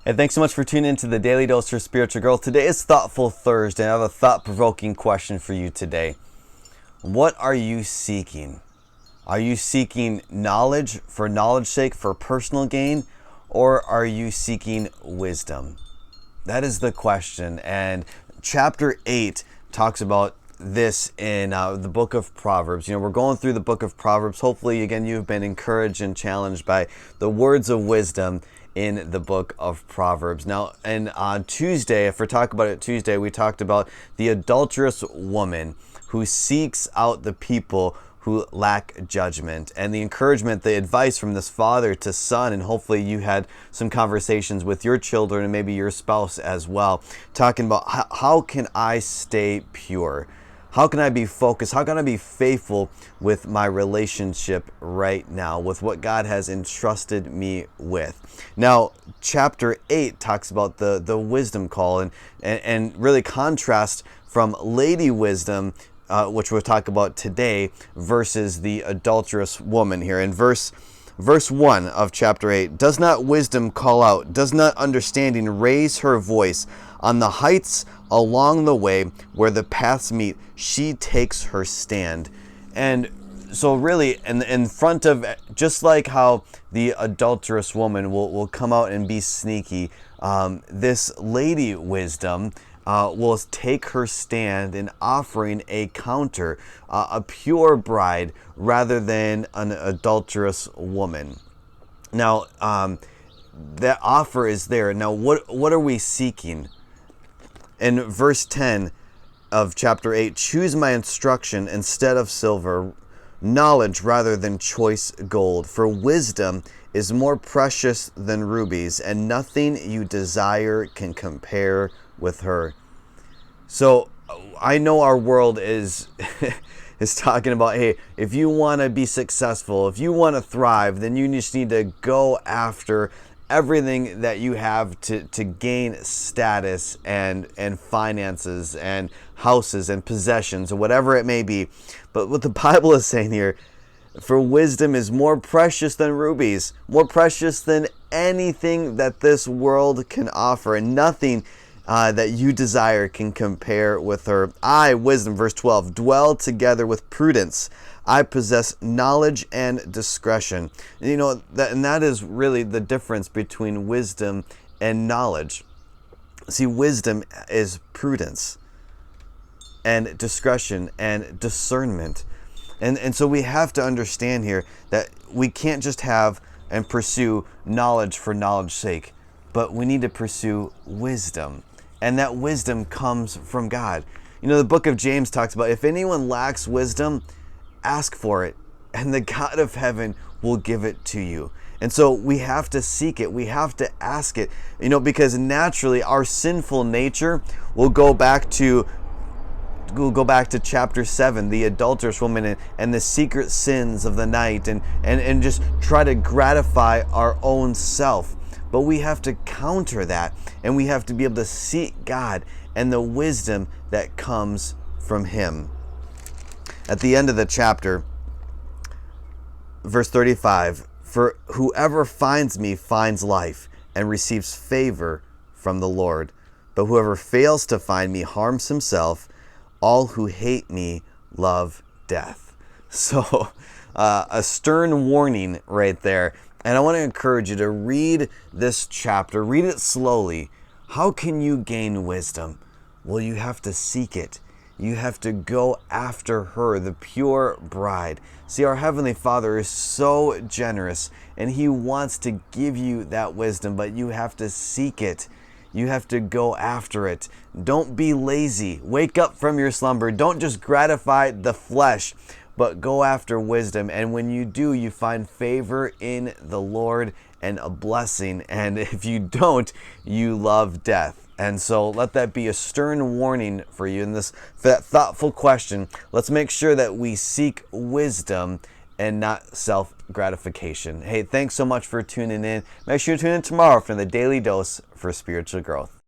Hey, thanks so much for tuning into the Daily Dose for Spiritual Growth. Today is Thoughtful Thursday. I have a thought-provoking question for you today. What are you seeking? Are you seeking knowledge for knowledge's sake, for personal gain, or are you seeking wisdom? That is the question. And chapter 8 talks about this in the book of Proverbs. We're going through the book of Proverbs. Hopefully, again, you've been encouraged and challenged by the words of wisdom in the book of Proverbs. Now, and on Tuesday, if we're talking about it Tuesday, we talked about the adulterous woman who seeks out the people who lack judgment, and the encouragement, the advice from this father to son. And hopefully you had some conversations with your children and maybe your spouse as well, talking about how can I stay pure? How can I be focused? How can I be faithful with my relationship right now, with what God has entrusted me with? Now, chapter 8 talks about the wisdom call and really contrast from lady wisdom, which we'll talk about today, versus the adulterous woman here. In verse 1 of chapter 8, does not wisdom call out? Does not understanding raise her voice? On the heights along the way where the paths meet, she takes her stand. And so really, in front of, just like how the adulterous woman will come out and be sneaky, this lady wisdom will take her stand in offering a counter, a pure bride rather than an adulterous woman. Now, that offer is there. Now, what are we seeking? In verse 10 of chapter 8, choose my instruction instead of silver, knowledge rather than choice gold. For wisdom is more precious than rubies, and nothing you desire can compare with her. So I know our world is is talking about, hey, if you want to be successful, if you want to thrive, then you just need to go after everything that you have to gain status and finances and houses and possessions or whatever it may be. But what the Bible is saying here, for wisdom is more precious than rubies, more precious than anything that this world can offer, and nothing that you desire can compare with her. I, wisdom, verse 12, dwell together with prudence. I possess knowledge and discretion. And that is really the difference between wisdom and knowledge. See, wisdom is prudence and discretion and discernment. And so we have to understand here that we can't just have and pursue knowledge for knowledge's sake, but we need to pursue wisdom. And that wisdom comes from God. The book of James talks about, if anyone lacks wisdom, ask for it, and the God of heaven will give it to you. And so we have to seek it. We have to ask it, because naturally our sinful nature will go back to chapter 7, the adulterous woman and the secret sins of the night, and just try to gratify our own self. But we have to counter that, and we have to be able to seek God and the wisdom that comes from Him. At the end of the chapter, verse 35, for whoever finds me finds life and receives favor from the Lord. But whoever fails to find me harms himself. All who hate me love death. So, a stern warning right there. And I want to encourage you to read this chapter. Read it slowly. How can you gain wisdom? Well, you have to seek it. You have to go after her, the pure bride. See, our Heavenly Father is so generous, and He wants to give you that wisdom, but you have to seek it. You have to go after it. Don't be lazy. Wake up from your slumber. Don't just gratify the flesh, but go after wisdom. And when you do, you find favor in the Lord and a blessing. And if you don't, you love death. And so let that be a stern warning for you. And for that thoughtful question, let's make sure that we seek wisdom and not self-gratification. Hey, thanks so much for tuning in. Make sure you tune in tomorrow for the Daily Dose for Spiritual Growth.